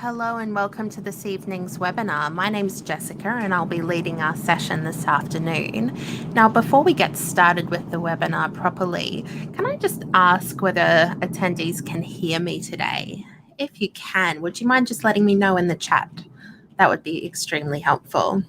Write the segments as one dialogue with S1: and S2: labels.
S1: Hello and welcome to this evening's webinar. My name's Jessica and I'll be leading our session this afternoon. Now, before we get started with the webinar properly, can I just ask whether attendees can hear me today? If you can, would you mind just letting me know in the chat? That would be extremely helpful.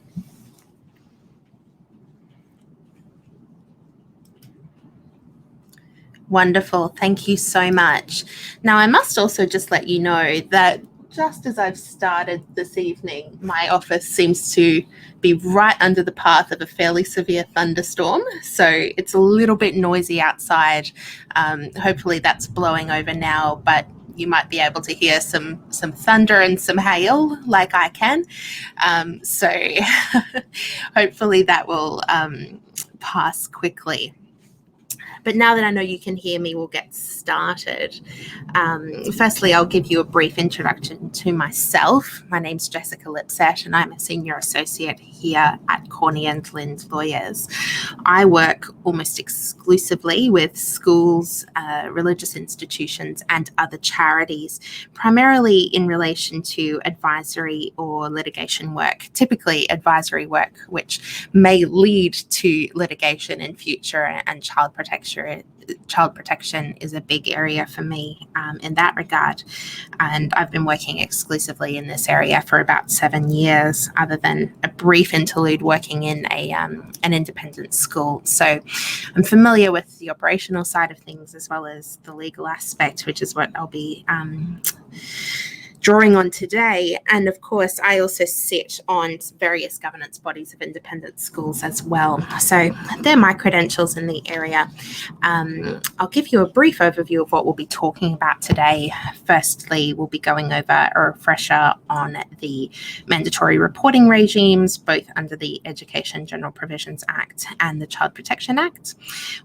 S1: Wonderful. Thank you so much. Now, I must also just let you know that just as I've started this evening, my office seems to be right under the path of a fairly severe thunderstorm. So it's a little bit noisy outside. Hopefully that's blowing over now, but you might be able to hear some thunder and some hail like I can. So hopefully that will pass quickly. But now that I know you can hear me, we'll get started. Firstly, I'll give you a brief introduction to myself. My name's Jessica Lipsett, and I'm a senior associate here at Corney & Lind Lawyers. I work almost exclusively with schools, religious institutions, and other charities, primarily in relation to advisory or litigation work, typically advisory work, which may lead to litigation in future, and child protection is a big area for me in that regard. And I've been working exclusively in this area for about 7 years, other than a brief interlude working in an independent school. So I'm familiar with the operational side of things as well as the legal aspect, which is what I'll be drawing on today. And of course, I also sit on various governance bodies of independent schools as well. So they're my credentials in the area. I'll give you a brief overview of what we'll be talking about today. Firstly, we'll be going over a refresher on the mandatory reporting regimes, both under the Education General Provisions Act and the Child Protection Act.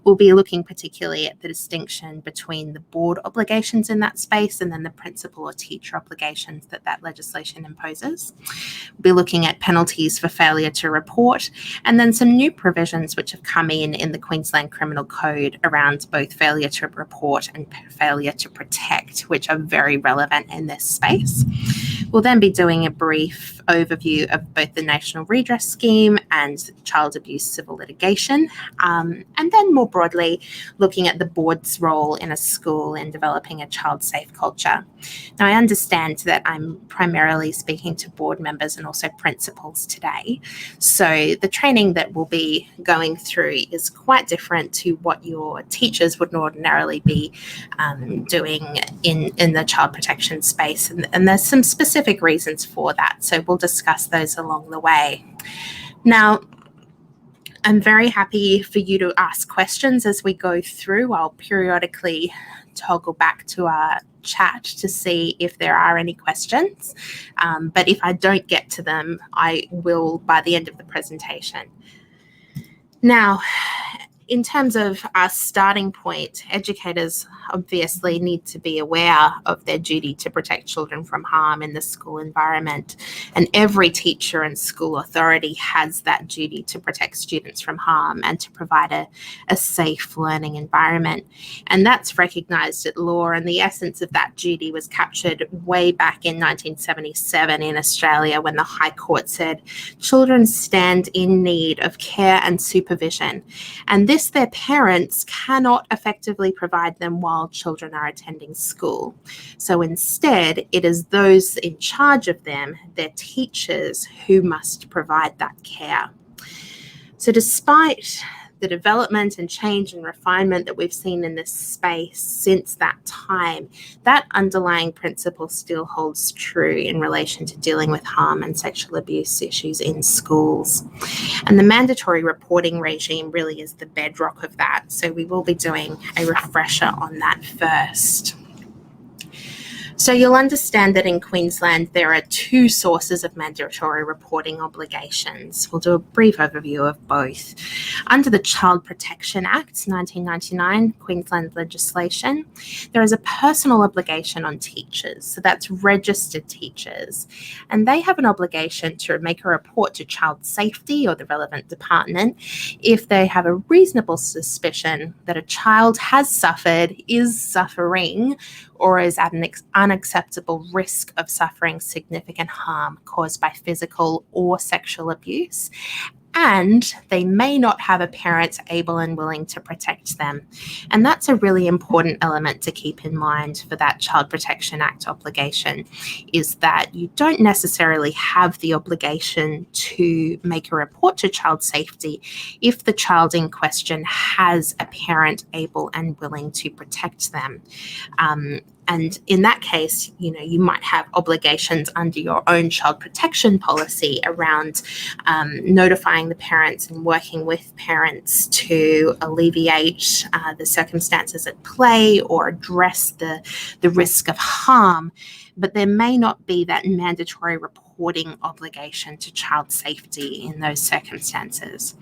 S1: We'll be looking particularly at the distinction between the board obligations in that space and then the principal or teacher obligations that legislation imposes. We'll be looking at penalties for failure to report, and then some new provisions which have come in the Queensland Criminal Code around both failure to report and failure to protect, which are very relevant in this space. We'll then be doing a brief overview of both the National Redress Scheme and child abuse civil litigation, and then more broadly looking at the board's role in a school in developing a child-safe culture. Now, I understand that I'm primarily speaking to board members and also principals today, so the training that we'll be going through is quite different to what your teachers would ordinarily be doing in the child protection space, and there's some specific reasons for that, so we'll discuss those along the way. Now, I'm very happy for you to ask questions as we go through. I'll periodically toggle back to our chat to see if there are any questions, but if I don't get to them, I will by the end of the presentation. Now, in terms of our starting point, educators obviously need to be aware of their duty to protect children from harm in the school environment. And every teacher and school authority has that duty to protect students from harm and to provide a safe learning environment. And that's recognised at law. And the essence of that duty was captured way back in 1977 in Australia when the High Court said children stand in need of care and supervision. And their parents cannot effectively provide them while children are attending school. So instead, it is those in charge of them, their teachers, who must provide that care. So despite the development and change and refinement that we've seen in this space since that time, that underlying principle still holds true in relation to dealing with harm and sexual abuse issues in schools. And the mandatory reporting regime really is the bedrock of that. So we will be doing a refresher on that first. So you'll understand that in Queensland, there are two sources of mandatory reporting obligations. We'll do a brief overview of both. Under the Child Protection Act, 1999, Queensland legislation, there is a personal obligation on teachers. So that's registered teachers. And they have an obligation to make a report to child safety or the relevant department if they have a reasonable suspicion that a child has suffered, is suffering, or is at an unacceptable risk of suffering significant harm caused by physical or sexual abuse, and they may not have a parent able and willing to protect them. And that's a really important element to keep in mind for that Child Protection Act obligation, is that you don't necessarily have the obligation to make a report to child safety if the child in question has a parent able and willing to protect them. And in that case, you might have obligations under your own child protection policy around notifying the parents and working with parents to alleviate the circumstances at play or address the risk of harm. But there may not be that mandatory reporting obligation to child safety in those circumstances.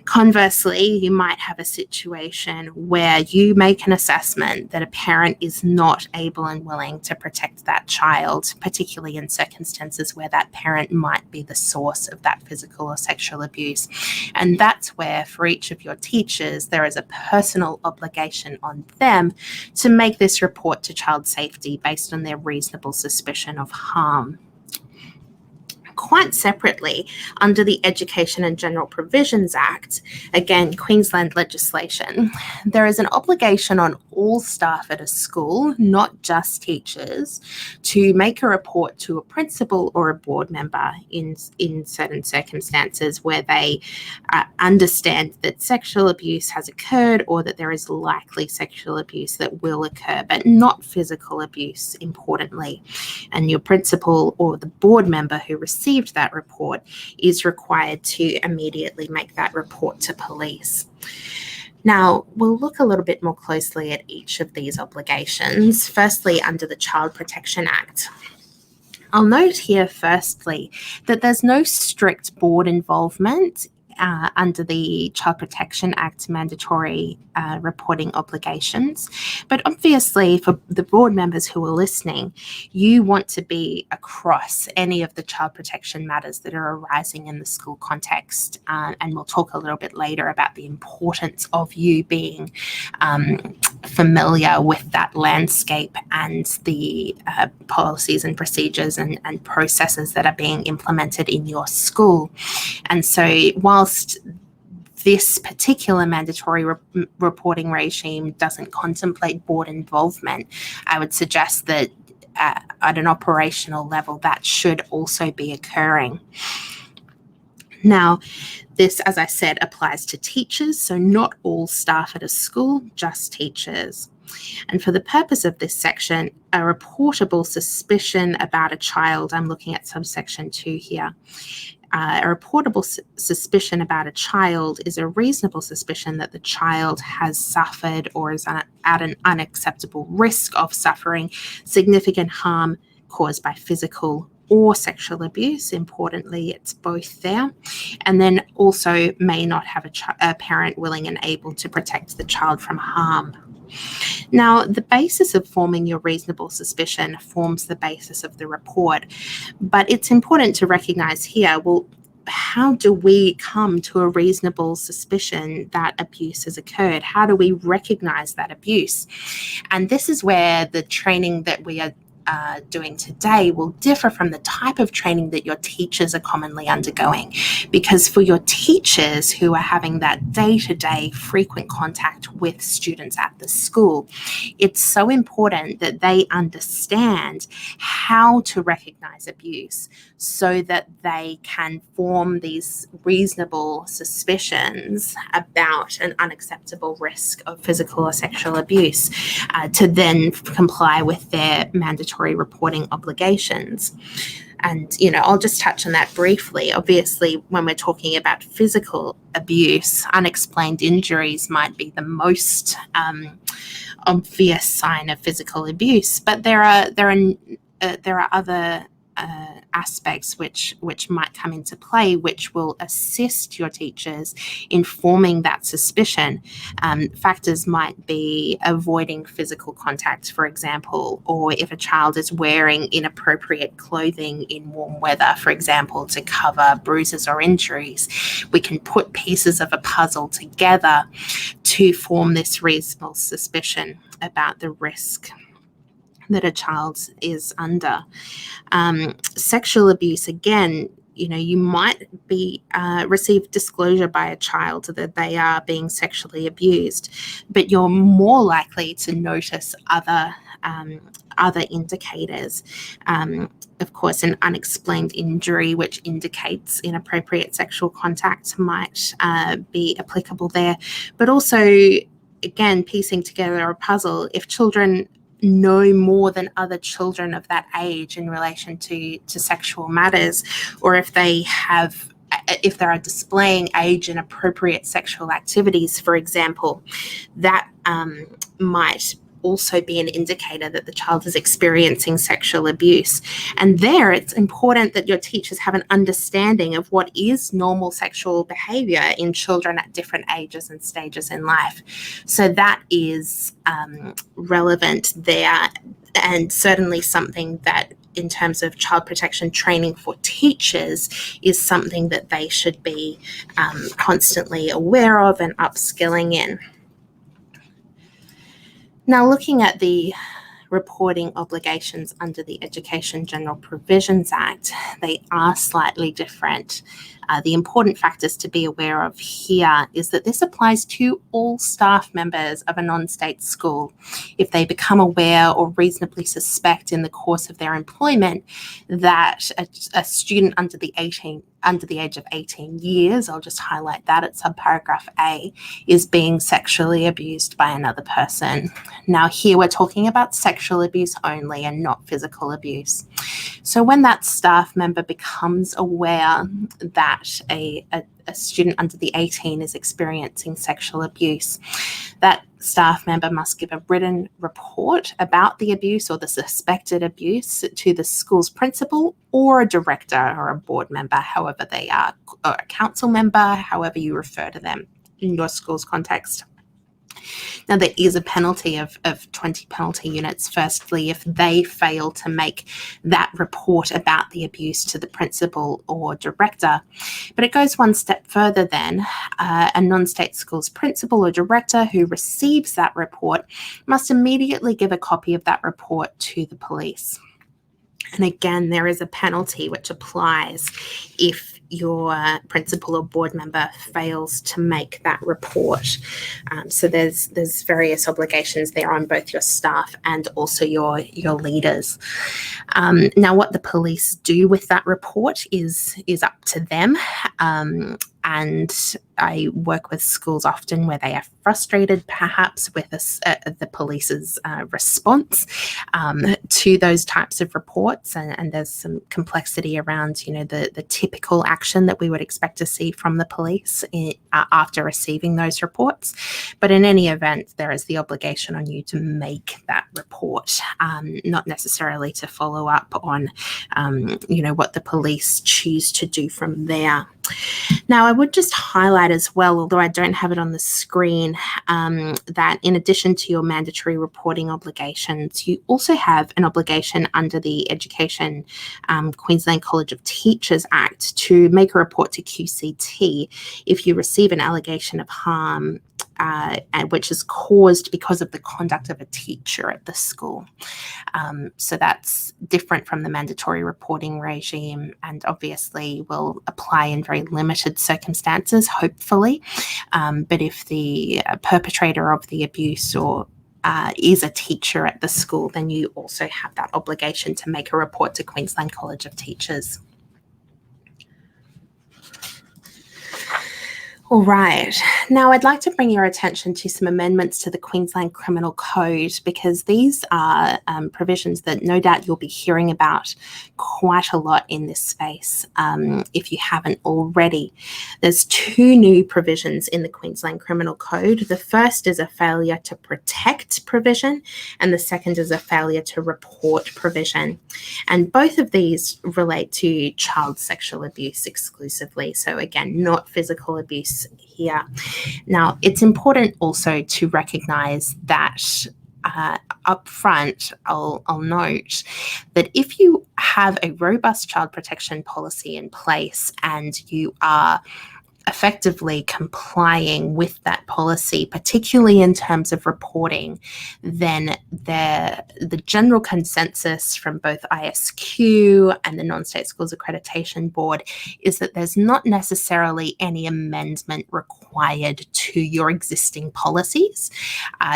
S1: Conversely, you might have a situation where you make an assessment that a parent is not able and willing to protect that child, particularly in circumstances where that parent might be the source of that physical or sexual abuse. And that's where, for each of your teachers, there is a personal obligation on them to make this report to child safety based on their reasonable suspicion of harm. Quite separately, under the Education and General Provisions Act, again, Queensland legislation, there is an obligation on all staff at a school, not just teachers, to make a report to a principal or a board member in certain circumstances where they understand that sexual abuse has occurred or that there is likely sexual abuse that will occur, but not physical abuse, importantly. And your principal or the board member who received that report is required to immediately make that report to police. Now, we'll look a little bit more closely at each of these obligations. Firstly, under the Child Protection Act. I'll note here, firstly, that there's no strict board involvement under the Child Protection Act mandatory reporting obligations. But obviously, for the board members who are listening, you want to be across any of the child protection matters that are arising in the school context. And we'll talk a little bit later about the importance of you being familiar with that landscape and the policies and procedures and processes that are being implemented in your school. And so whilst this particular mandatory reporting regime doesn't contemplate board involvement, I would suggest that at an operational level, that should also be occurring. Now, this, as I said, applies to teachers, so not all staff at a school, just teachers. And for the purpose of this section, a reportable suspicion about a child, I'm looking at subsection 2 here, a reportable suspicion about a child is a reasonable suspicion that the child has suffered or is at an unacceptable risk of suffering significant harm caused by physical or sexual abuse. Importantly, it's both there. And then also may not have a parent willing and able to protect the child from harm. Now, the basis of forming your reasonable suspicion forms the basis of the report, but it's important to recognise here, well, how do we come to a reasonable suspicion that abuse has occurred? How do we recognise that abuse? And this is where the training that we are doing today will differ from the type of training that your teachers are commonly undergoing. Because for your teachers who are having that day-to-day frequent contact with students at the school, it's so important that they understand how to recognize abuse so that they can form these reasonable suspicions about an unacceptable risk of physical or sexual abuse to then comply with their mandatory reporting obligations. And, I'll just touch on that briefly. Obviously, when we're talking about physical abuse, unexplained injuries might be the most obvious sign of physical abuse, but there are other aspects which might come into play, which will assist your teachers in forming that suspicion. Factors might be avoiding physical contact, for example, or if a child is wearing inappropriate clothing in warm weather, for example, to cover bruises or injuries. We can put pieces of a puzzle together to form this reasonable suspicion about the risk. that a child is under. Sexual abuse, again, you might be receive disclosure by a child that they are being sexually abused, but you're more likely to notice other indicators. Of course, an unexplained injury, which indicates inappropriate sexual contact, might be applicable there. But also, again, piecing together a puzzle, if children know more than other children of that age in relation to sexual matters, or if they are displaying age inappropriate sexual activities, for example, that might also be an indicator that the child is experiencing sexual abuse. And there, it's important that your teachers have an understanding of what is normal sexual behavior in children at different ages and stages in life. So that is relevant there, and certainly something that, in terms of child protection training for teachers, is something that they should be constantly aware of and upskilling in. Now, looking at the reporting obligations under the Education General Provisions Act, they are slightly different. The important factors to be aware of here is that this applies to all staff members of a non-state school. If they become aware or reasonably suspect in the course of their employment that a student under the age of 18 years, I'll just highlight that at subparagraph A, is being sexually abused by another person. Now, here we're talking about sexual abuse only and not physical abuse. So when that staff member becomes aware that a student under the 18 is experiencing sexual abuse, that staff member must give a written report about the abuse or the suspected abuse to the school's principal or a director or a board member, however they are, or a council member, however you refer to them in your school's context. Now, there is a penalty of 20 penalty units, firstly, if they fail to make that report about the abuse to the principal or director. But it goes one step further then. A non-state school's principal or director who receives that report must immediately give a copy of that report to the police. And again, there is a penalty which applies if your principal or board member fails to make that report. So there's various obligations there on both your staff and also your leaders. Now, what the police do with that report is up to them. And I work with schools often where they are frustrated, perhaps, with the police's response to those types of reports, and there's some complexity around, the typical action that we would expect to see from the police after receiving those reports. But in any event, there is the obligation on you to make that report, not necessarily to follow up on, what the police choose to do from there. Now, I would just highlight as well, although I don't have it on the screen, that in addition to your mandatory reporting obligations, you also have an obligation under the Education Queensland College of Teachers Act to make a report to QCT if you receive an allegation of harm which is caused because of the conduct of a teacher at the school. So that's different from the mandatory reporting regime, and obviously will apply in very limited circumstances, hopefully. But if the perpetrator of the abuse or is a teacher at the school, then you also have that obligation to make a report to Queensland College of Teachers. All right. Now, I'd like to bring your attention to some amendments to the Queensland Criminal Code, because these are provisions that no doubt you'll be hearing about quite a lot in this space if you haven't already. There's two new provisions in the Queensland Criminal Code. The first is a failure to protect provision, and the second is a failure to report provision. And both of these relate to child sexual abuse exclusively. So again, not physical abuse here. Now, it's important also to recognise that up front, I'll note that if you have a robust child protection policy in place and you are effectively complying with that policy, particularly in terms of reporting, then the general consensus from both ISQ and the Non-State Schools Accreditation Board is that there's not necessarily any amendment required to your existing policies.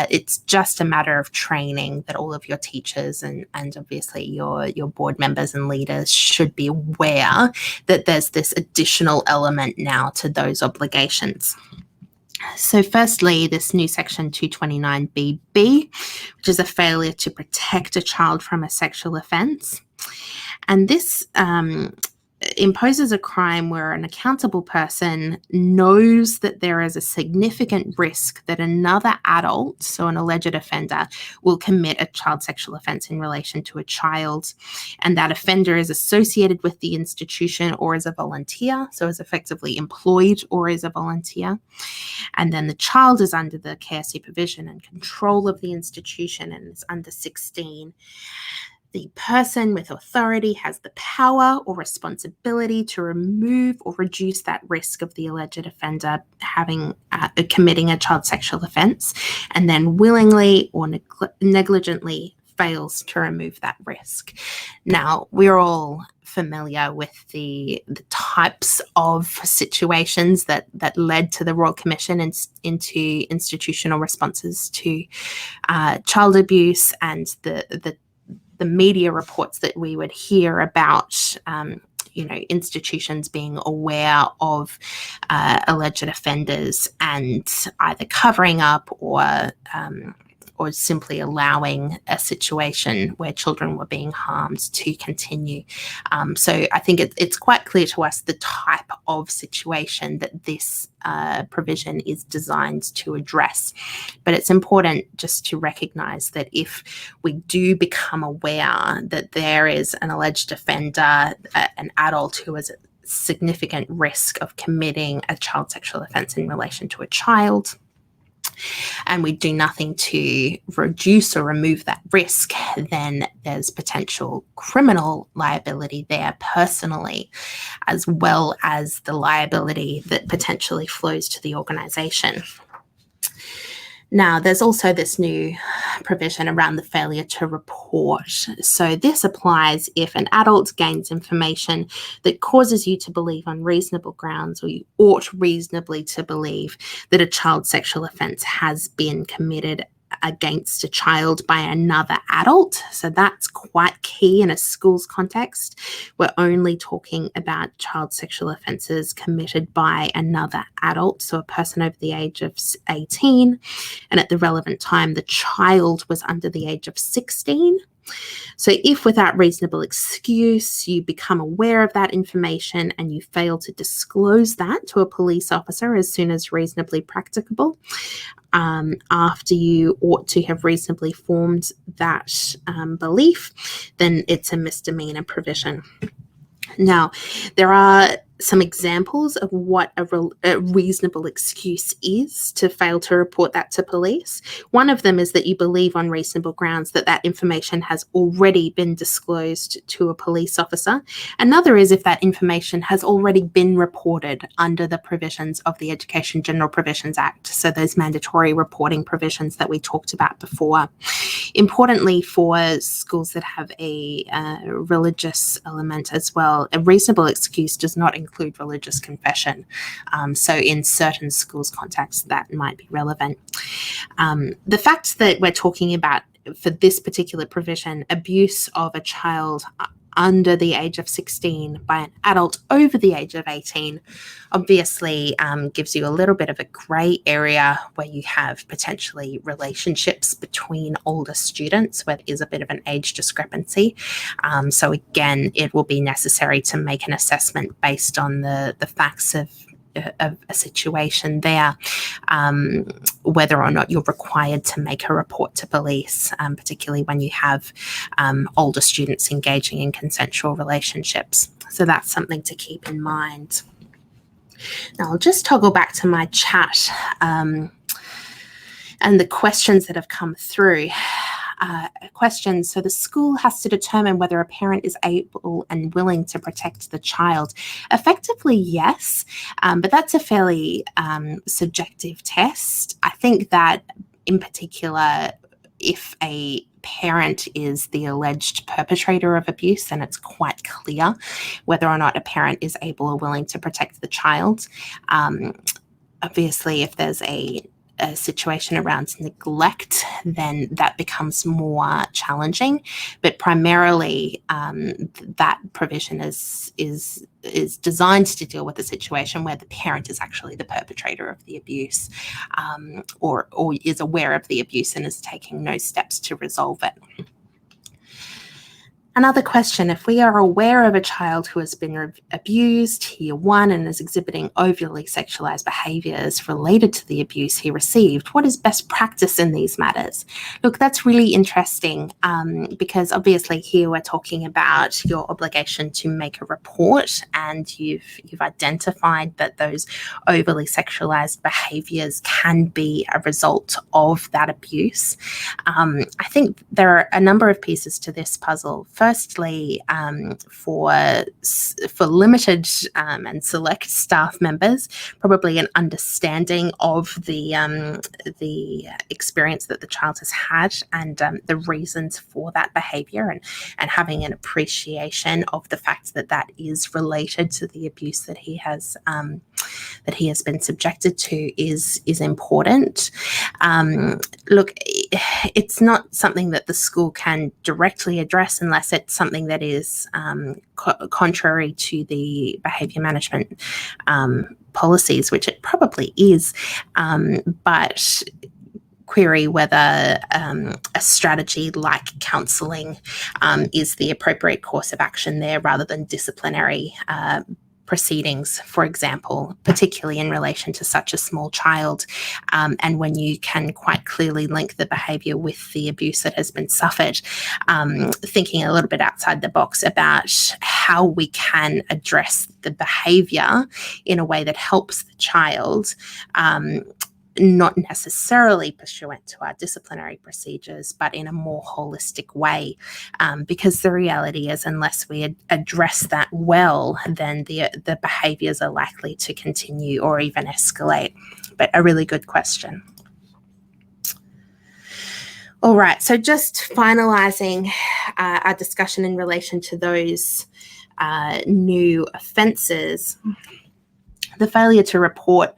S1: It's just a matter of training that all of your teachers and obviously your board members and leaders should be aware that there's this additional element now to those obligations. So firstly, this new section 229BB, which is a failure to protect a child from a sexual offence. And this imposes a crime where an accountable person knows that there is a significant risk that another adult, so an alleged offender, will commit a child sexual offence in relation to a child, and that offender is associated with the institution or is a volunteer, so is effectively employed or is a volunteer, and then the child is under the care, supervision and control of the institution and is under 16. The person with authority has the power or responsibility to remove or reduce that risk of the alleged offender committing a child sexual offence, and then willingly or negligently fails to remove that risk. Now, we're all familiar with the types of situations that led to the Royal Commission into institutional responses to child abuse, and the media reports that we would hear about, institutions being aware of alleged offenders and either covering up or simply allowing a situation where children were being harmed to continue. So I think it's quite clear to us the type of situation that this provision is designed to address. But it's important just to recognise that if we do become aware that there is an alleged offender, an adult who is at significant risk of committing a child sexual offence in relation to a child, and we do nothing to reduce or remove that risk, then there's potential criminal liability there personally, as well as the liability that potentially flows to the organisation. Now, there's also this new provision around the failure to report. So this applies if an adult gains information that causes you to believe on reasonable grounds, or you ought reasonably to believe that a child sexual offence has been committed against a child by another adult. So that's quite key in a schools context. We're only talking about child sexual offences committed by another adult, so a person over the age of 18, and at the relevant time the child was under the age of 16. So if without reasonable excuse you become aware of that information and you fail to disclose that to a police officer as soon as reasonably practicable, after you ought to have reasonably formed that belief, then it's a misdemeanor provision. Now, there are some examples of what a reasonable excuse is to fail to report that to police. One of them is that you believe on reasonable grounds that that information has already been disclosed to a police officer. Another is if that information has already been reported under the provisions of the Education General Provisions Act, so those mandatory reporting provisions that we talked about before. Importantly, for schools that have a religious element as well, a reasonable excuse does not include religious confession. So in certain schools contexts, that might be relevant. The fact that we're talking about, for this particular provision, abuse of a child under the age of 16 by an adult over the age of 18 obviously gives you a little bit of a grey area where you have potentially relationships between older students where there is a bit of an age discrepancy. So again, it will be necessary to make an assessment based on the facts of a situation there, whether or not you're required to make a report to police, particularly when you have older students engaging in consensual relationships. So that's something to keep in mind. Now I'll just toggle back to my chat and the questions that have come through. Question. So the school has to determine whether a parent is able and willing to protect the child. Effectively, yes, but that's a fairly subjective test. I think that in particular, if a parent is the alleged perpetrator of abuse, then it's quite clear whether or not a parent is able or willing to protect the child. Obviously, if there's a situation around neglect, then that becomes more challenging. But primarily, that provision is designed to deal with a situation where the parent is actually the perpetrator of the abuse, or is aware of the abuse and is taking no steps to resolve it. Another question, if we are aware of a child who has been abused, year 1, and is exhibiting overly sexualized behaviors related to the abuse he received, what is best practice in these matters? Look, that's really interesting because obviously here we're talking about your obligation to make a report, and you've identified that those overly sexualized behaviors can be a result of that abuse. I think there are a number of pieces to this puzzle. Firstly, for limited and select staff members, probably an understanding of the experience that the child has had and the reasons for that behaviour, and having an appreciation of the fact that that is related to the abuse that he has been subjected to is important. Look, it's not something that the school can directly address unless it's something that is contrary to the behaviour management policies, which it probably is, but query whether a strategy like counselling is the appropriate course of action there rather than disciplinary proceedings, for example, particularly in relation to such a small child, and when you can quite clearly link the behaviour with the abuse that has been suffered, thinking a little bit outside the box about how we can address the behaviour in a way that helps the child, not necessarily pursuant to our disciplinary procedures, but in a more holistic way, because the reality is unless we address that well, then the behaviours are likely to continue or even escalate. But a really good question. All right, so just finalising our discussion in relation to those new offences, the failure to report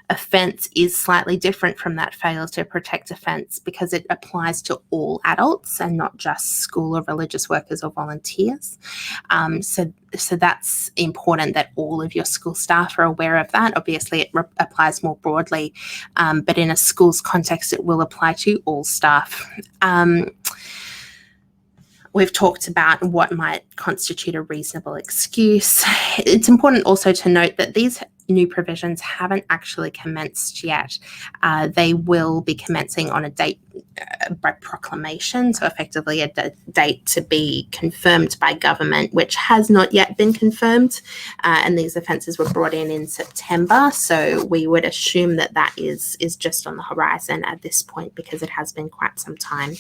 S1: offence is slightly different from that failure to protect offence because it applies to all adults and not just school or religious workers or volunteers. So that's important that all of your school staff are aware of that. Obviously, it applies more broadly, but in a school's context, it will apply to all staff. We've talked about what might constitute a reasonable excuse. It's important also to note that these new provisions haven't actually commenced yet. They will be commencing on a date by proclamation, so effectively a date to be confirmed by government, which has not yet been confirmed, and these offences were brought in September, so we would assume that that is just on the horizon at this point because it has been quite some time.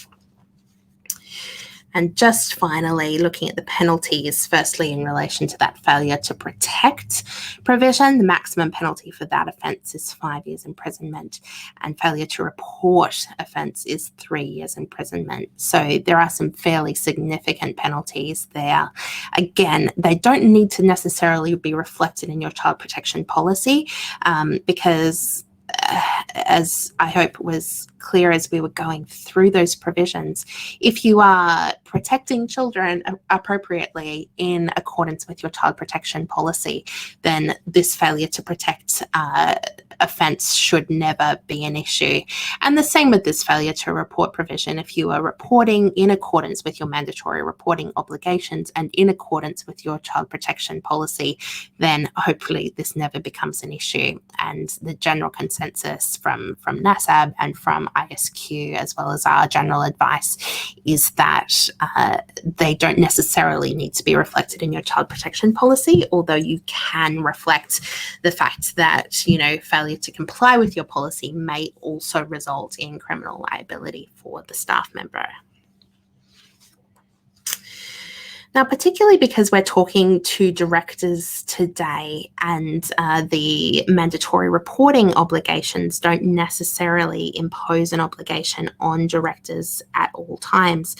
S1: And just finally, looking at the penalties, firstly, in relation to that failure to protect provision, the maximum penalty for that offence is 5 years imprisonment, and failure to report offence is 3 years imprisonment. So there are some fairly significant penalties there. Again, they don't need to necessarily be reflected in your child protection policy because as I hope was clear as we were going through those provisions, if you are protecting children appropriately in accordance with your child protection policy, then this failure to protect offence should never be an issue. And the same with this failure to report provision. If you are reporting in accordance with your mandatory reporting obligations and in accordance with your child protection policy, then hopefully this never becomes an issue. And the general consensus from NASAB and from ISQ, as well as our general advice, is that they don't necessarily need to be reflected in your child protection policy, although you can reflect the fact that, you know, failure to comply with your policy may also result in criminal liability for the staff member. Now, particularly because we're talking to directors today and the mandatory reporting obligations don't necessarily impose an obligation on directors at all times,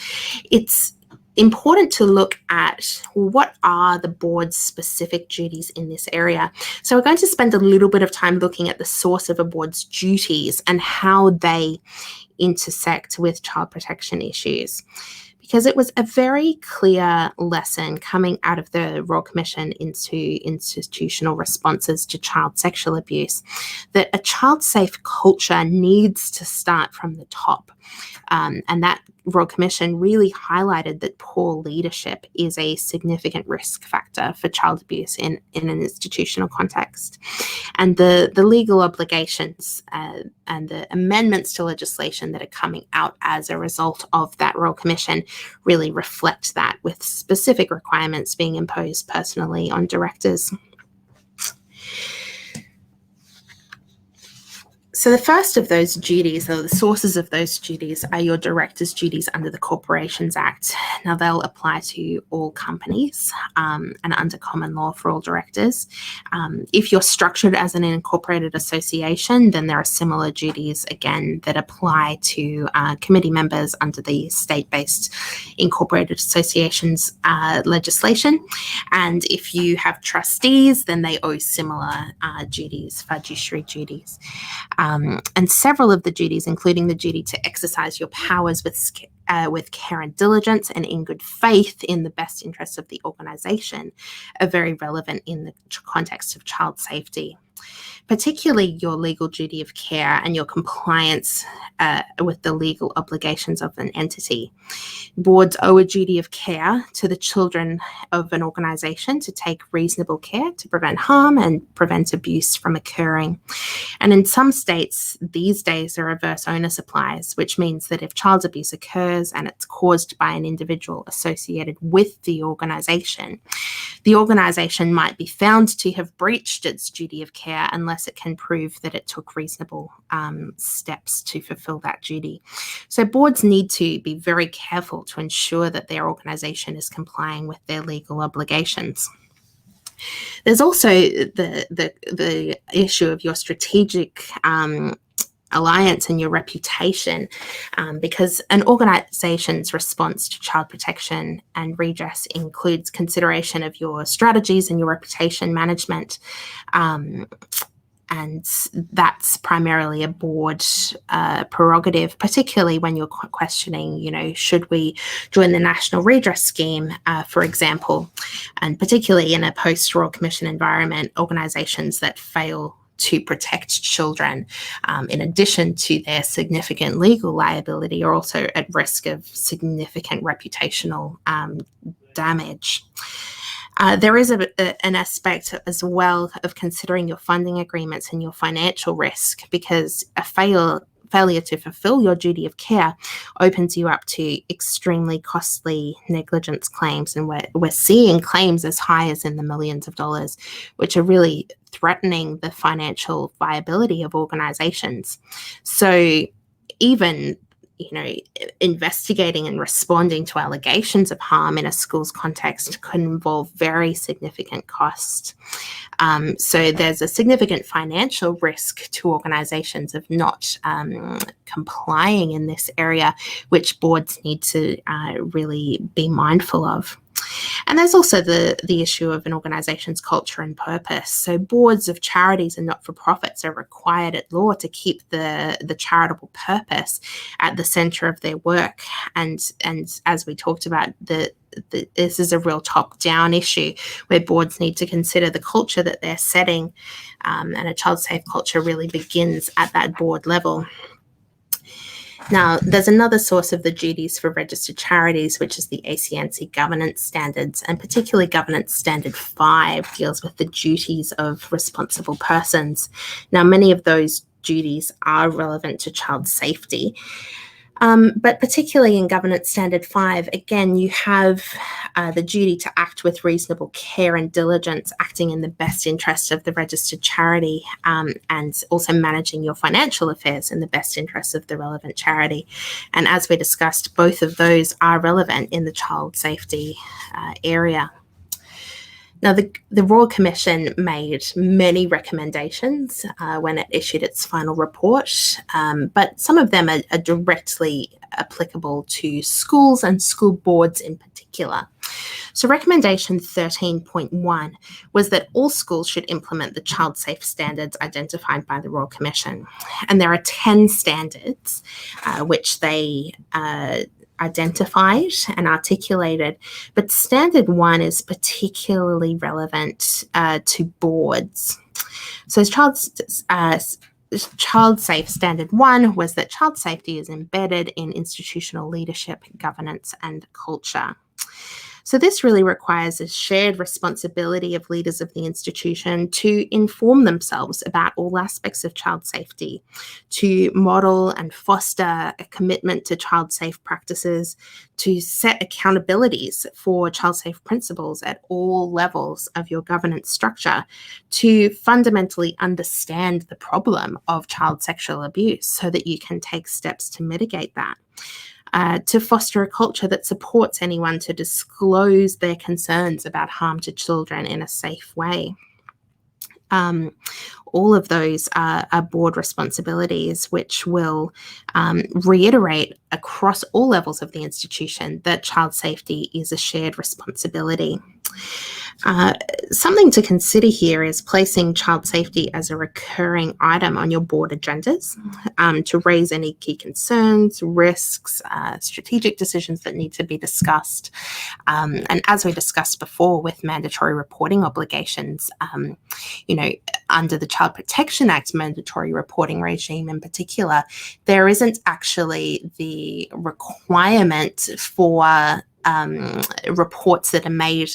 S1: it's important to look at what are the board's specific duties in this area. So we're going to spend a little bit of time looking at the source of a board's duties and how they intersect with child protection issues. Because it was a very clear lesson coming out of the Royal Commission into institutional responses to child sexual abuse that a child-safe culture needs to start from the top. And that Royal Commission really highlighted that poor leadership is a significant risk factor for child abuse in an institutional context. And the legal obligations and the amendments to legislation that are coming out as a result of that Royal Commission really reflect that, with specific requirements being imposed personally on directors. So the first of those duties, or the sources of those duties, are your director's duties under the Corporations Act. Now, they'll apply to all companies and under common law for all directors. If you're structured as an incorporated association, then there are similar duties, again, that apply to committee members under the state-based incorporated associations legislation. And if you have trustees, then they owe similar duties, fiduciary duties. And several of the duties, including the duty to exercise your powers with care and diligence and in good faith in the best interests of the organisation, are very relevant in the context of child safety. Particularly your legal duty of care and your compliance with the legal obligations of an entity. Boards owe a duty of care to the children of an organisation to take reasonable care to prevent harm and prevent abuse from occurring. And in some states, these days, a reverse onus applies, which means that if child abuse occurs and it's caused by an individual associated with the organisation might be found to have breached its duty of care unless it can prove that it took reasonable steps to fulfill that duty. So boards need to be very careful to ensure that their organisation is complying with their legal obligations. There's also the issue of your strategic alliance and your reputation, because an organization's response to child protection and redress includes consideration of your strategies and your reputation management. And that's primarily a board prerogative, particularly when you're questioning, should we join the National Redress Scheme, for example, and particularly in a post-Royal Commission environment, organisations that fail to protect children, in addition to their significant legal liability, are also at risk of significant reputational damage. There is an aspect as well of considering your funding agreements and your financial risk, because a failure to fulfill your duty of care opens you up to extremely costly negligence claims. And we're seeing claims as high as in the millions of dollars, which are really threatening the financial viability of organizations. So even investigating and responding to allegations of harm in a school's context could involve very significant cost. So there's a significant financial risk to organizations of not complying in this area, which boards need to really be mindful of. And there's also the issue of an organization's culture and purpose. So boards of charities and not-for-profits are required at law to keep the charitable purpose at the center of their work. And as we talked about, this is a real top-down issue where boards need to consider the culture that they're setting, and a child-safe culture really begins at that board level. Now, there's another source of the duties for registered charities, which is the ACNC governance standards, and particularly Governance Standard 5 deals with the duties of responsible persons. Now, many of those duties are relevant to child safety. But particularly in Governance Standard 5, again, you have the duty to act with reasonable care and diligence, acting in the best interest of the registered charity, and also managing your financial affairs in the best interest of the relevant charity. And as we discussed, both of those are relevant in the child safety area. Now, the Royal Commission made many recommendations when it issued its final report, but some of them are directly applicable to schools and school boards in particular. So recommendation 13.1 was that all schools should implement the child safe standards identified by the Royal Commission. And there are 10 standards which they identified and articulated, but standard 1 is particularly relevant to boards. So child safe standard 1 was that child safety is embedded in institutional leadership, governance, and culture. So this really requires a shared responsibility of leaders of the institution to inform themselves about all aspects of child safety, to model and foster a commitment to child safe practices, to set accountabilities for child safe principles at all levels of your governance structure, to fundamentally understand the problem of child sexual abuse so that you can take steps to mitigate that. To foster a culture that supports anyone to disclose their concerns about harm to children in a safe way. All of those are board responsibilities which will reiterate across all levels of the institution that child safety is a shared responsibility. Something to consider here is placing child safety as a recurring item on your board agendas to raise any key concerns, risks, strategic decisions that need to be discussed. And as we discussed before with mandatory reporting obligations, under the Child Protection Act mandatory reporting regime in particular, there isn't actually the requirement for reports that are made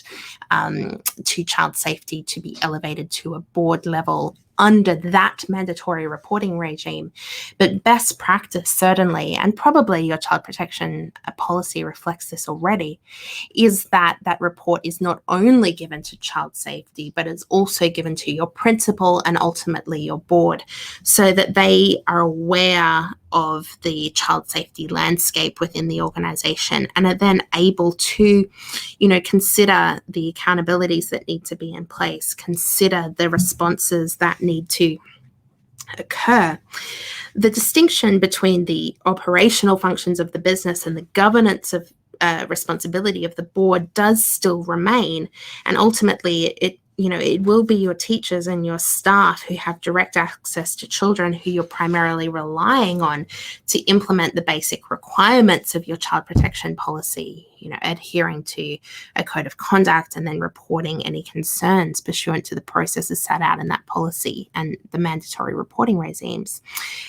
S1: to child safety to be elevated to a board level under that mandatory reporting regime. But best practice, certainly, and probably your child protection policy reflects this already, is that that report is not only given to child safety, but is also given to your principal and ultimately your board, so that they are aware of the child safety landscape within the organisation and are then able to, consider the accountabilities that need to be in place, consider the responses that need to occur. The distinction between the operational functions of the business and the governance of responsibility of the board does still remain, and ultimately it will be your teachers and your staff who have direct access to children who you're primarily relying on to implement the basic requirements of your child protection policy, adhering to a code of conduct and then reporting any concerns pursuant to the processes set out in that policy and the mandatory reporting regimes.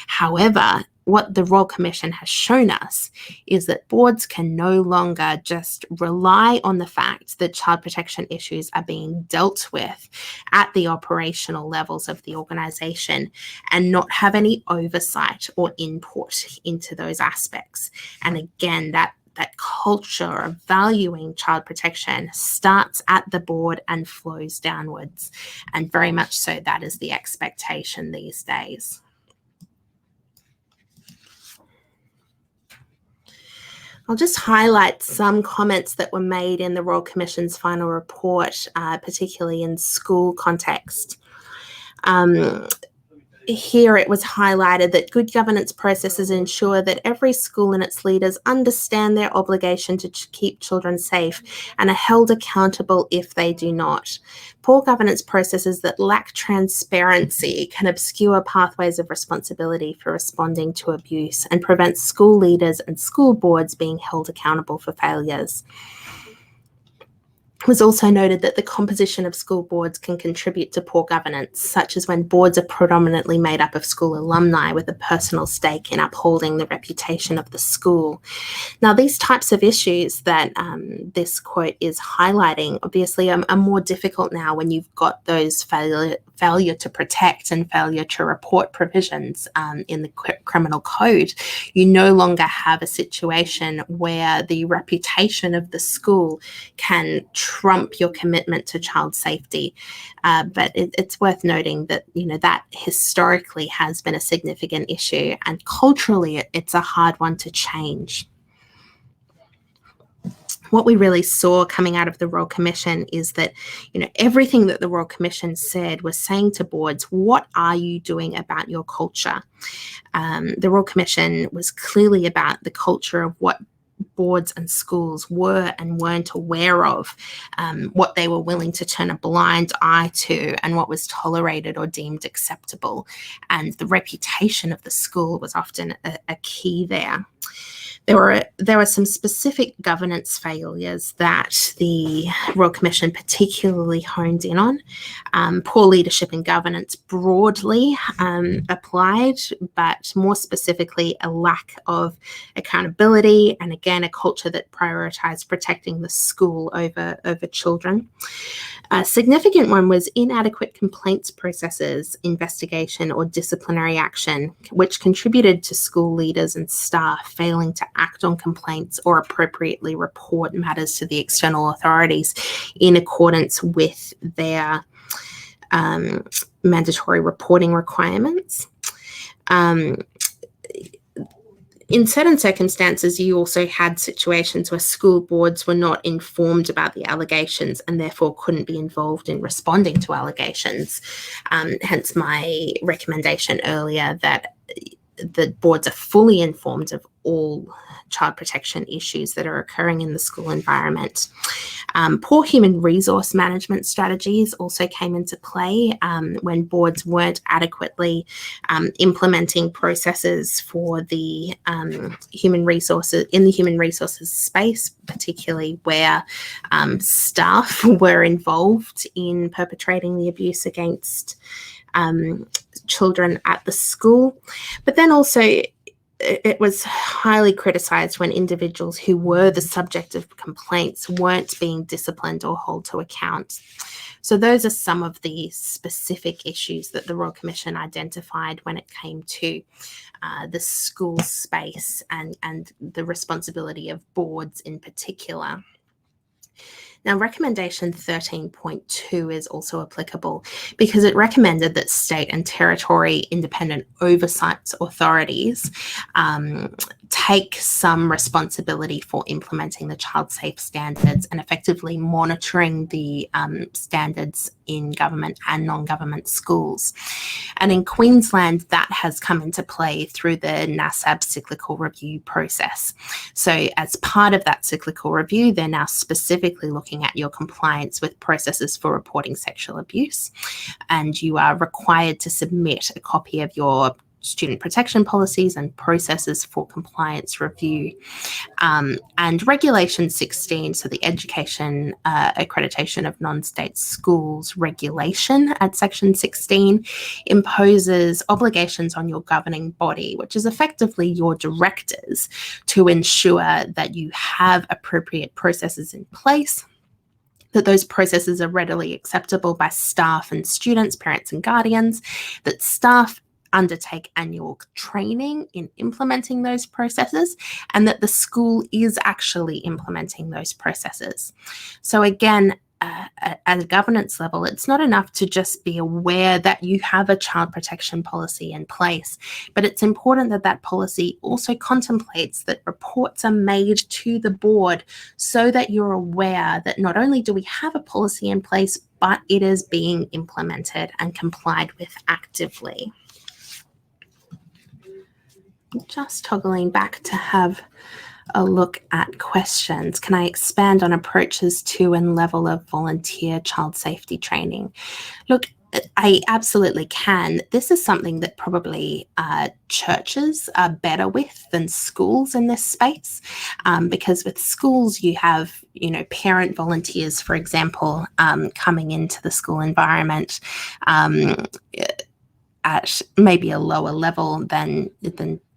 S1: However, what the Royal Commission has shown us is that boards can no longer just rely on the fact that child protection issues are being dealt with at the operational levels of the organisation and not have any oversight or input into those aspects. And again, that culture of valuing child protection starts at the board and flows downwards. And very much so that is the expectation these days. I'll just highlight some comments that were made in the Royal Commission's final report, particularly in school context. Here it was highlighted that good governance processes ensure that every school and its leaders understand their obligation to keep children safe and are held accountable if they do not. Poor governance processes that lack transparency can obscure pathways of responsibility for responding to abuse and prevent school leaders and school boards being held accountable for failures. It was also noted that the composition of school boards can contribute to poor governance, such as when boards are predominantly made up of school alumni with a personal stake in upholding the reputation of the school. Now, these types of issues that this quote is highlighting obviously are more difficult now when you've got those failure to protect and failure to report provisions in the criminal code, you no longer have a situation where the reputation of the school can trump your commitment to child safety. But it's worth noting that, that historically has been a significant issue, and culturally it's a hard one to change. What we really saw coming out of the Royal Commission is that, everything that the Royal Commission said was saying to boards, what are you doing about your culture? The Royal Commission was clearly about the culture of what boards and schools were and weren't aware of, what they were willing to turn a blind eye to, and what was tolerated or deemed acceptable. And the reputation of the school was often a key there. There were some specific governance failures that the Royal Commission particularly honed in on. Poor leadership and governance broadly applied, but more specifically a lack of accountability, and again a culture that prioritised protecting the school over children. A significant one was inadequate complaints processes, investigation or disciplinary action, which contributed to school leaders and staff failing to act on complaints or appropriately report matters to the external authorities in accordance with their mandatory reporting requirements. In certain circumstances, you also had situations where school boards were not informed about the allegations and therefore couldn't be involved in responding to allegations. Hence my recommendation earlier that the boards are fully informed of all child protection issues that are occurring in the school environment. Poor human resource management strategies also came into play when boards weren't adequately implementing processes for the human resources space, particularly where staff were involved in perpetrating the abuse against children at the school. But then also it was highly criticised when individuals who were the subject of complaints weren't being disciplined or held to account. So those are some of the specific issues that the Royal Commission identified when it came to the school space and the responsibility of boards in particular. Now, recommendation 13.2 is also applicable because it recommended that state and territory independent oversight authorities take some responsibility for implementing the child safe standards and effectively monitoring the standards in government and non-government schools. And in Queensland, that has come into play through the NASAB cyclical review process. So as part of that cyclical review, they're now specifically looking at your compliance with processes for reporting sexual abuse, and you are required to submit a copy of your student protection policies and processes for compliance review. And Regulation 16, so the Education Accreditation of Non-State Schools regulation at Section 16, imposes obligations on your governing body, which is effectively your directors, to ensure that you have appropriate processes in place, that those processes are readily acceptable by staff and students, parents and guardians, that staff undertake annual training in implementing those processes, and that the school is actually implementing those processes. So again, at a governance level, it's not enough to just be aware that you have a child protection policy in place, but it's important that that policy also contemplates that reports are made to the board so that you're aware that not only do we have a policy in place, but it is being implemented and complied with actively. Just toggling back to have a look at questions. Can I expand on approaches to and level of volunteer child safety training? Look, I absolutely can. This is something that probably churches are better with than schools in this space, because with schools you have, parent volunteers, for example, coming into the school environment at maybe a lower level than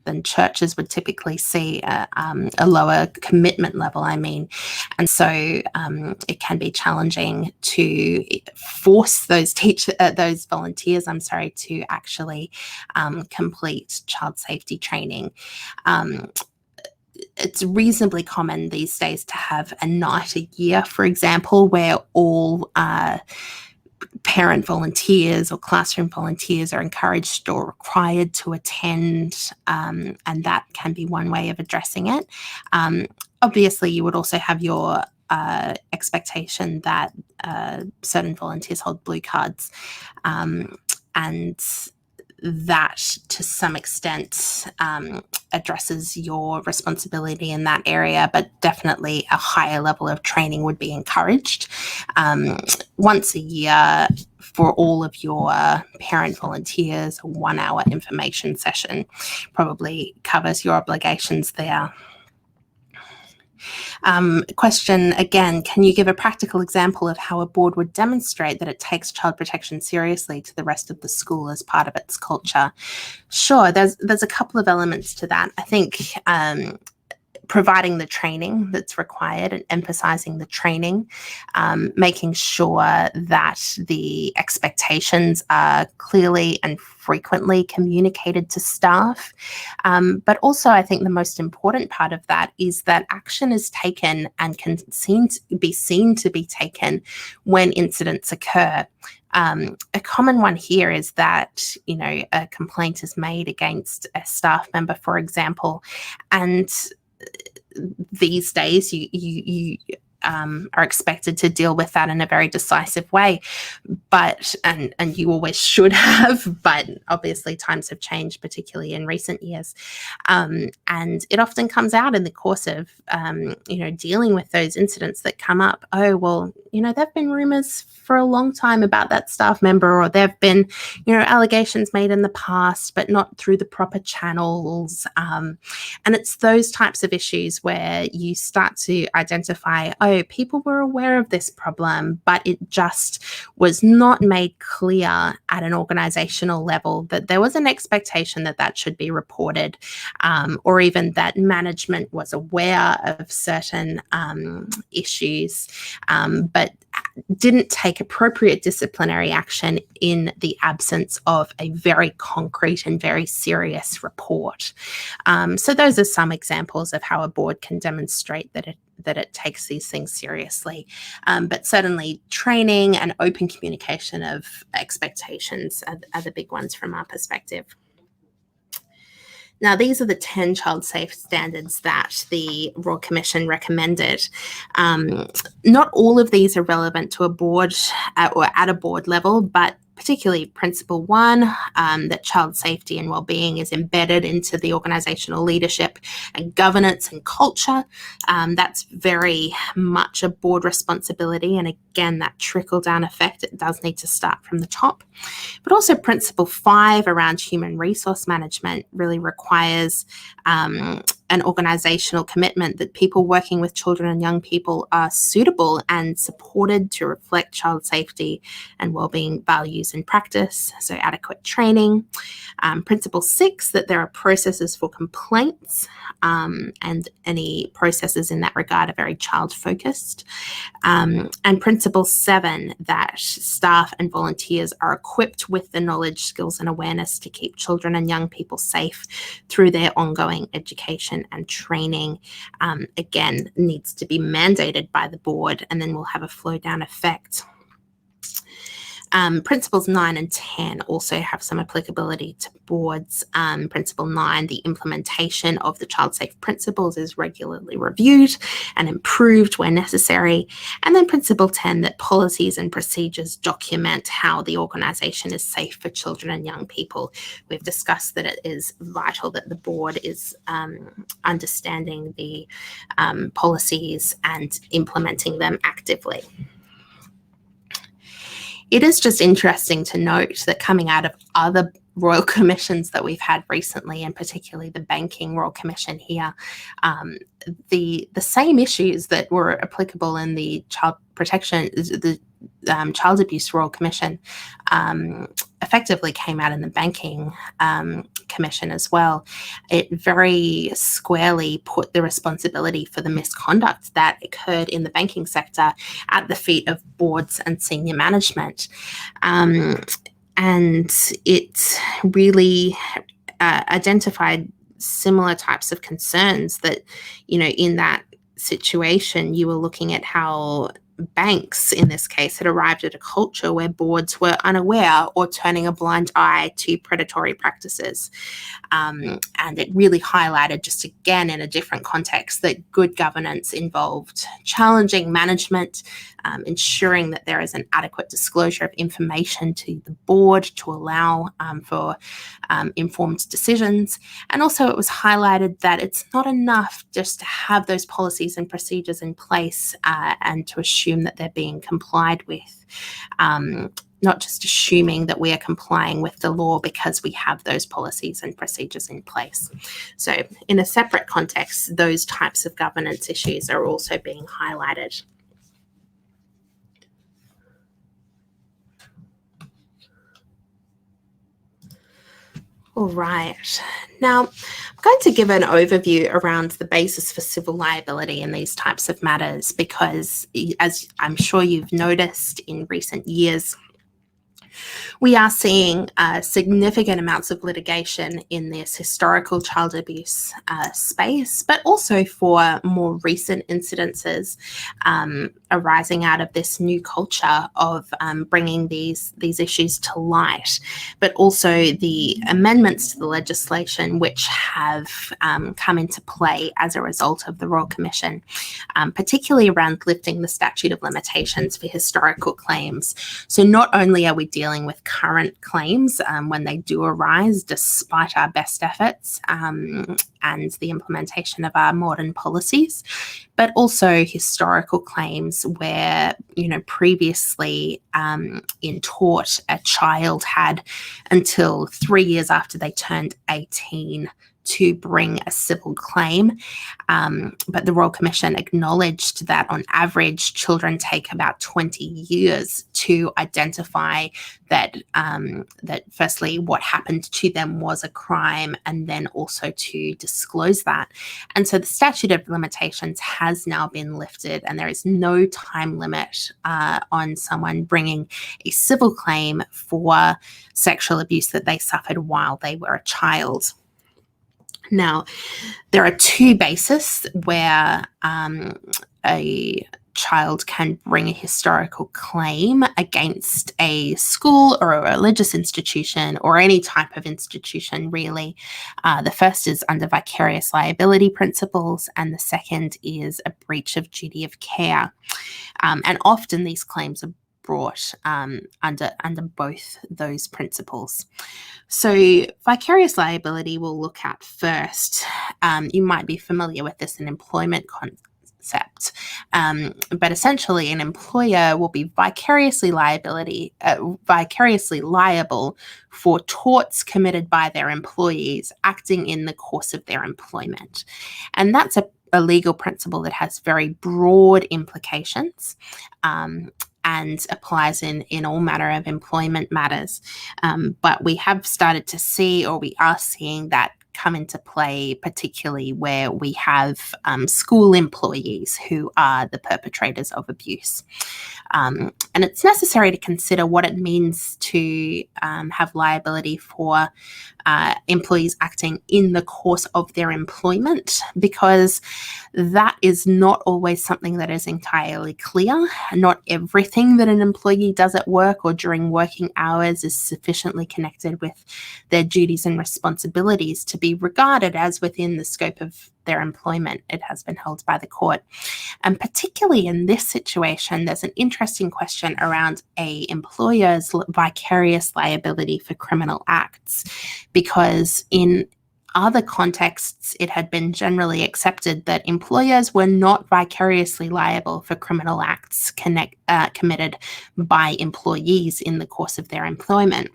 S1: than churches would typically see, a lower commitment level, and so it can be challenging to force those volunteers, to actually complete child safety training. It's reasonably common these days to have a night a year, for example, where all parent volunteers or classroom volunteers are encouraged or required to attend, and that can be one way of addressing it. Obviously, you would also have your expectation that certain volunteers hold blue cards, and that to some extent addresses your responsibility in that area, but definitely a higher level of training would be encouraged. Once a year for all of your parent volunteers, a 1-hour information session probably covers your obligations there. Question again, can you give a practical example of how a board would demonstrate that it takes child protection seriously to the rest of the school as part of its culture? Sure, there's a couple of elements to that. I think providing the training that's required and emphasizing the training, making sure that the expectations are clearly and frequently communicated to staff. But also, I think the most important part of that is that action is taken and can be seen to be taken when incidents occur. A common one here is that, a complaint is made against a staff member, for example, and these days you are expected to deal with that in a very decisive way, but and you always should have, but obviously times have changed, particularly in recent years, and it often comes out in the course of dealing with those incidents that come up. Oh, well, there've been rumors for a long time about that staff member, or there've been allegations made in the past but not through the proper channels, and it's those types of issues where you start to identify, oh, people were aware of this problem, but it just was not made clear at an organizational level that there was an expectation that that should be reported, or even that management was aware of certain issues, but didn't take appropriate disciplinary action in the absence of a very concrete and very serious report. So those are some examples of how a board can demonstrate that it takes these things seriously. But certainly training and open communication of expectations are the big ones from our perspective. Now, these are the 10 child safe standards that the Royal Commission recommended. Not all of these are relevant to a board or at a board level, but particularly Principle 1, that child safety and wellbeing is embedded into the organisational leadership and governance and culture. That's very much a board responsibility. And again, that trickle-down effect, it does need to start from the top. But also Principle 5 around human resource management really requires an organisational commitment that people working with children and young people are suitable and supported to reflect child safety and wellbeing values in practice, so adequate training. Principle 6, that there are processes for complaints, and any processes in that regard are very child-focused. And Principle 7, that staff and volunteers are equipped with the knowledge, skills and awareness to keep children and young people safe through their ongoing education and training. Again, needs to be mandated by the board, and then we'll have a flow-down effect. Principles 9 and 10 also have some applicability to boards. Principle 9, the implementation of the child safe principles is regularly reviewed and improved where necessary. And then Principle 10, that policies and procedures document how the organisation is safe for children and young people. We've discussed that it is vital that the board is understanding the policies and implementing them actively. It is just interesting to note that coming out of other Royal Commissions that we've had recently, and particularly the Banking Royal Commission here, the same issues that were applicable in the child protection, the Child Abuse Royal Commission effectively came out in the Banking Commission as well. It very squarely put the responsibility for the misconduct that occurred in the banking sector at the feet of boards and senior management. And it really identified similar types of concerns that, in that situation, you were looking at how banks, in this case, had arrived at a culture where boards were unaware or turning a blind eye to predatory practices. And it really highlighted, just again in a different context, that good governance involved challenging management, ensuring that there is an adequate disclosure of information to the board to allow for informed decisions. And also it was highlighted that it's not enough just to have those policies and procedures in place and to assume that they're being complied with. Not just assuming that we are complying with the law because we have those policies and procedures in place. So in a separate context, those types of governance issues are also being highlighted. All right. Now, I'm going to give an overview around the basis for civil liability in these types of matters because, as I'm sure you've noticed in recent years, we are seeing significant amounts of litigation in this historical child abuse space, but also for more recent incidences arising out of this new culture of bringing these issues to light, but also the amendments to the legislation which have come into play as a result of the Royal Commission, particularly around lifting the statute of limitations for historical claims. So not only are we dealing with current claims when they do arise, despite our best efforts and the implementation of our modern policies, but also historical claims where, previously in tort, a child had until 3 years after they turned 18 to bring a civil claim. But the Royal Commission acknowledged that on average, children take about 20 years to identify that firstly, what happened to them was a crime, and then also to disclose that. And so the statute of limitations has now been lifted, and there is no time limit on someone bringing a civil claim for sexual abuse that they suffered while they were a child. Now, there are two bases where a child can bring a historical claim against a school or a religious institution or any type of institution, really. The first is under vicarious liability principles, and the second is a breach of duty of care. And often these claims are brought under both those principles. So vicarious liability we'll look at first. You might be familiar with this in employment concept, but essentially an employer will be vicariously liable for torts committed by their employees acting in the course of their employment. And that's a legal principle that has very broad implications and applies in all manner of employment matters. But we have started to see, or we are seeing that come into play, particularly where we have school employees who are the perpetrators of abuse. And it's necessary to consider what it means to have liability for employees acting in the course of their employment, because that is not always something that is entirely clear. Not everything that an employee does at work or during working hours is sufficiently connected with their duties and responsibilities to be regarded as within the scope of their employment, it has been held by the court. And particularly in this situation, there's an interesting question around a employer's vicarious liability for criminal acts, because in other contexts, it had been generally accepted that employers were not vicariously liable for criminal acts committed by employees in the course of their employment.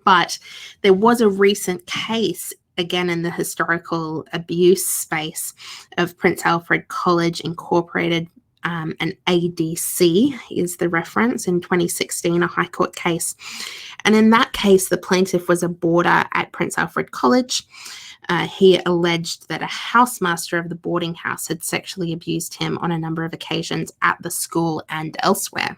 S1: But there was a recent case, again in the historical abuse space, of Prince Alfred College Incorporated an ADC is the reference in 2016, a High Court case. And in that case, the plaintiff was a boarder at Prince Alfred College. He alleged that a housemaster of the boarding house had sexually abused him on a number of occasions at the school and elsewhere.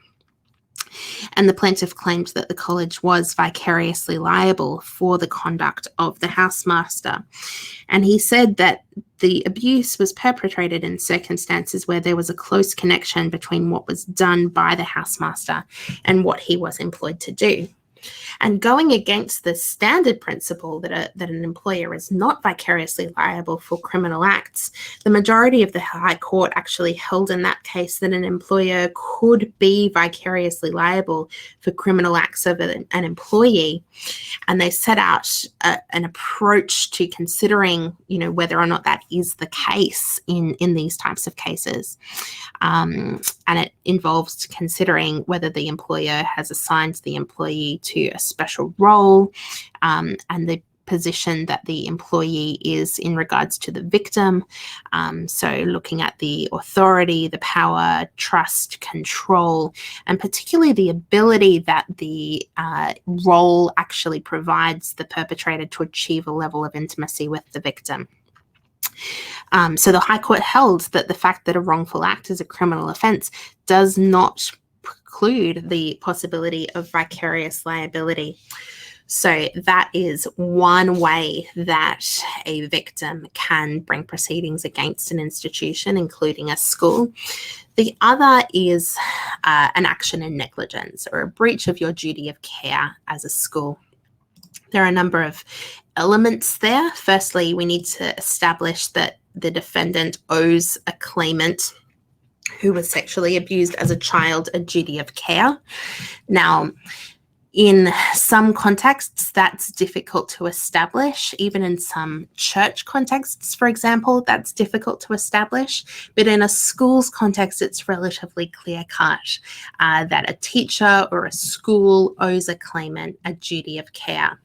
S1: And the plaintiff claimed that the college was vicariously liable for the conduct of the housemaster. And he said that the abuse was perpetrated in circumstances where there was a close connection between what was done by the housemaster and what he was employed to do. And going against the standard principle that an employer is not vicariously liable for criminal acts, the majority of the High Court actually held in that case that an employer could be vicariously liable for criminal acts of an employee. And they set out an approach to considering, whether or not that is the case in these types of cases. And it involves considering whether the employer has assigned the employee to a special role, and the position that the employee is in regards to the victim. So looking at the authority, the power, trust, control, and particularly the ability that the role actually provides the perpetrator to achieve a level of intimacy with the victim. So the High Court held that the fact that a wrongful act is a criminal offence does not preclude the possibility of vicarious liability. So that is one way that a victim can bring proceedings against an institution, including a school. The other is an action in negligence or a breach of your duty of care as a school. There are a number of elements there. Firstly, we need to establish that the defendant owes a claimant who was sexually abused as a child a duty of care. Now, in some contexts, that's difficult to establish. Even in some church contexts, for example, that's difficult to establish. But in a school's context, it's relatively clear-cut that a teacher or a school owes a claimant a duty of care.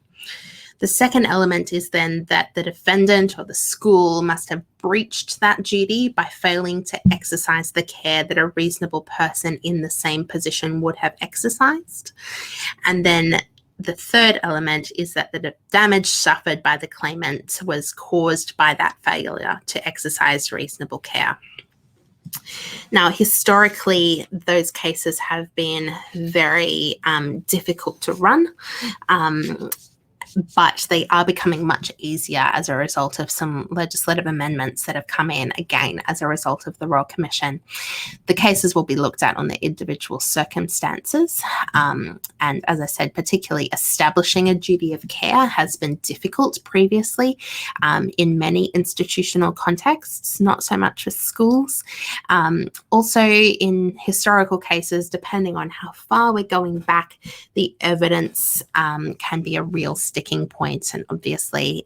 S1: The second element is then that the defendant or the school must have breached that duty by failing to exercise the care that a reasonable person in the same position would have exercised. And then the third element is that the damage suffered by the claimant was caused by that failure to exercise reasonable care. Now, historically, those cases have been very difficult to run. But they are becoming much easier as a result of some legislative amendments that have come in, again, as a result of the Royal Commission. The cases will be looked at on the individual circumstances. And as I said, particularly establishing a duty of care has been difficult previously in many institutional contexts, not so much with schools. Also, in historical cases, depending on how far we're going back, the evidence can be a real sticking point, and obviously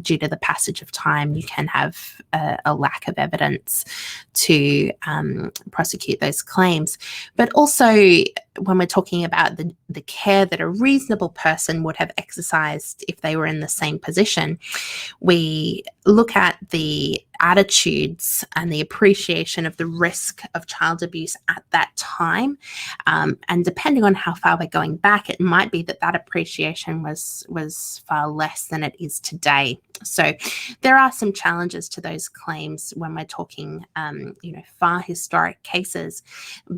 S1: due to the passage of time you can have a lack of evidence to prosecute those claims. But also when we're talking about the care that a reasonable person would have exercised if they were in the same position, we look at the attitudes and the appreciation of the risk of child abuse at that time. And depending on how far we're going back, it might be that appreciation was far less than it is today. So there are some challenges to those claims when we're talking, far historic cases.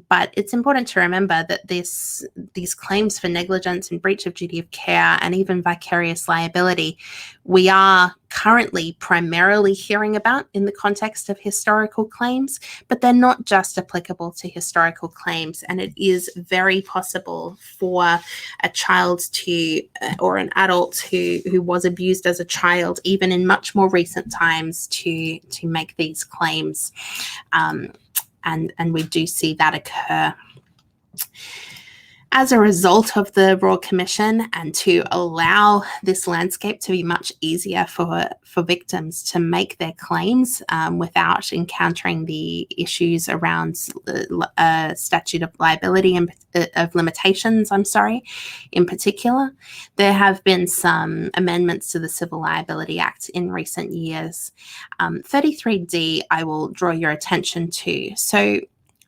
S1: But it's important to remember that these claims for negligence and breach of duty of care and even vicarious liability, we are currently primarily hearing about in the context of historical claims, but they're not just applicable to historical claims. And it is very possible for a child to, or an adult who was abused as a child, even in much more recent times, to make these claims. And we do see that occur. As a result of the Royal Commission, and to allow this landscape to be much easier for victims to make their claims without encountering the issues around statute of liability and of limitations, in particular, there have been some amendments to the Civil Liability Act in recent years. 33D, I will draw your attention to. So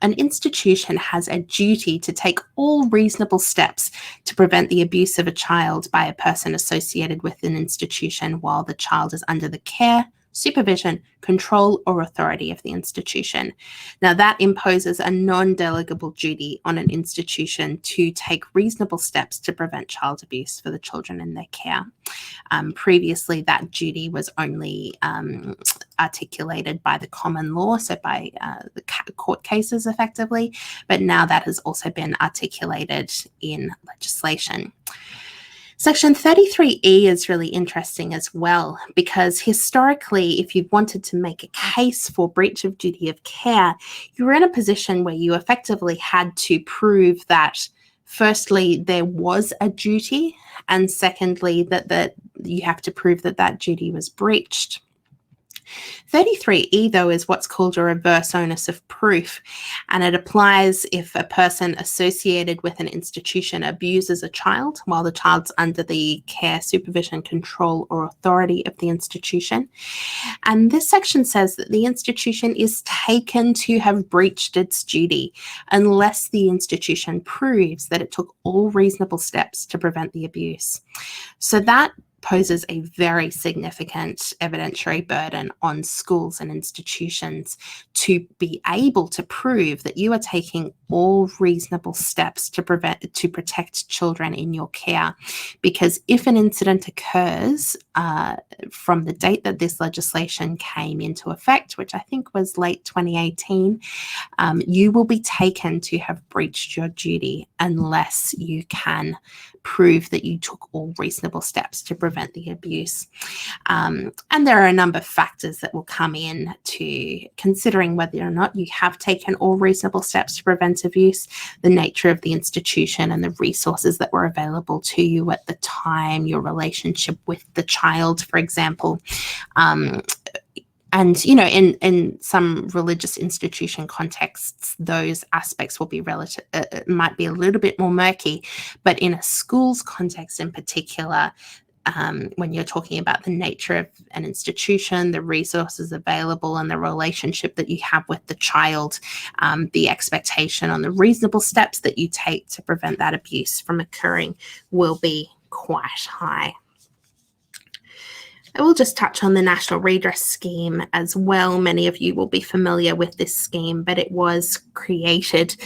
S1: an institution has a duty to take all reasonable steps to prevent the abuse of a child by a person associated with an institution while the child is under the care, supervision, control, or authority of the institution. Now, that imposes a non-delegable duty on an institution to take reasonable steps to prevent child abuse for the children in their care. Previously, that duty was only articulated by the common law, so by the court cases effectively, but now that has also been articulated in legislation. Section 33E is really interesting as well, because historically, if you wanted to make a case for breach of duty of care, you were in a position where you effectively had to prove that, firstly, there was a duty, and secondly, that you have to prove that that duty was breached. 33E, though, is what's called a reverse onus of proof, and it applies if a person associated with an institution abuses a child while the child's under the care, supervision, control, or authority of the institution. And this section says that the institution is taken to have breached its duty unless the institution proves that it took all reasonable steps to prevent the abuse. So that poses a very significant evidentiary burden on schools and institutions to be able to prove that you are taking all reasonable steps to protect children in your care. Because if an incident occurs from the date that this legislation came into effect, which I think was late 2018, you will be taken to have breached your duty unless you can prove that you took all reasonable steps to prevent the abuse. And there are a number of factors that will come in to considering whether or not you have taken all reasonable steps to prevent abuse, the nature of the institution and the resources that were available to you at the time, your relationship with the child, for example. And, you know, in some religious institution contexts, those aspects will be might be a little bit more murky. But in a school's context in particular, when you're talking about the nature of an institution, the resources available, and the relationship that you have with the child, the expectation on the reasonable steps that you take to prevent that abuse from occurring will be quite high. I will just touch on the National Redress Scheme as well. Many of you will be familiar with this scheme, but it was created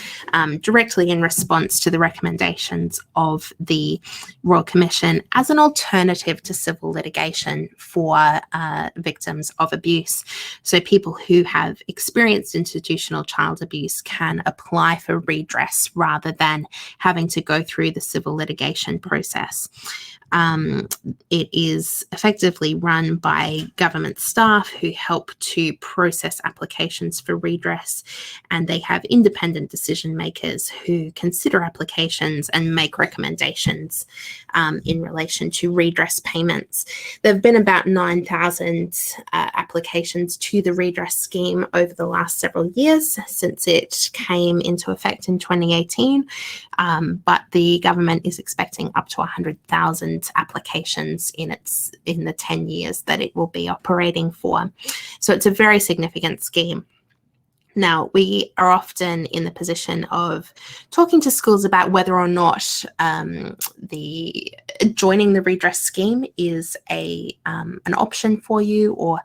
S1: directly in response to the recommendations of the Royal Commission as an alternative to civil litigation for victims of abuse. So people who have experienced institutional child abuse can apply for redress rather than having to go through the civil litigation process. It is effectively run by government staff who help to process applications for redress, and they have independent decision makers who consider applications and make recommendations in relation to redress payments. There have been about 9,000 applications to the redress scheme over the last several years since it came into effect in 2018, but the government is expecting up to 100,000 applications in the 10 years that it will be operating for. So it's a very significant scheme. Now, we are often in the position of talking to schools about whether or not joining the redress scheme is an option for you or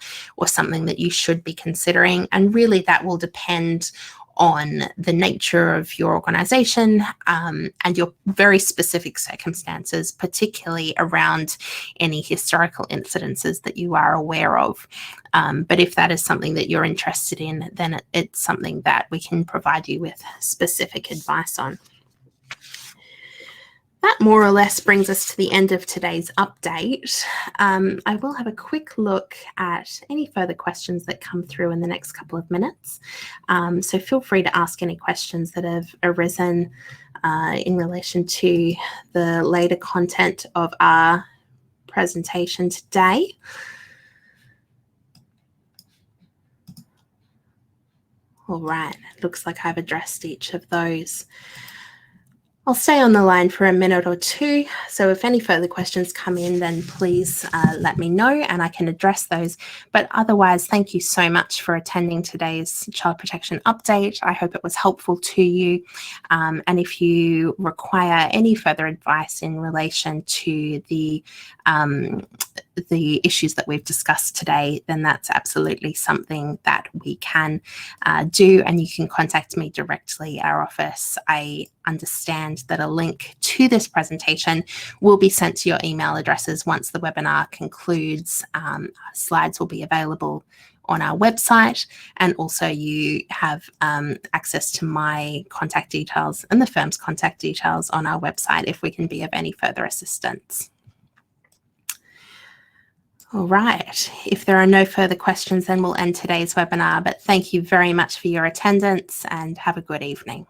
S1: something that you should be considering. And really that will depend on the nature of your organisation and your very specific circumstances, particularly around any historical incidences that you are aware of. But if that is something that you're interested in, then it's something that we can provide you with specific advice on. That more or less brings us to the end of today's update. I will have a quick look at any further questions that come through in the next couple of minutes. So feel free to ask any questions that have arisen in relation to the later content of our presentation today. All right, looks like I've addressed each of those. I'll stay on the line for a minute or two. So if any further questions come in, then please let me know and I can address those. But otherwise, thank you so much for attending today's child protection update. I hope it was helpful to you. And if you require any further advice in relation to the issues that we've discussed today, then that's absolutely something that we can do, and you can contact me directly at our office. I understand that a link to this presentation will be sent to your email addresses once the webinar concludes. Slides will be available on our website, and also you have access to my contact details and the firm's contact details on our website if we can be of any further assistance. All right, if there are no further questions, then we'll end today's webinar, but thank you very much for your attendance and have a good evening.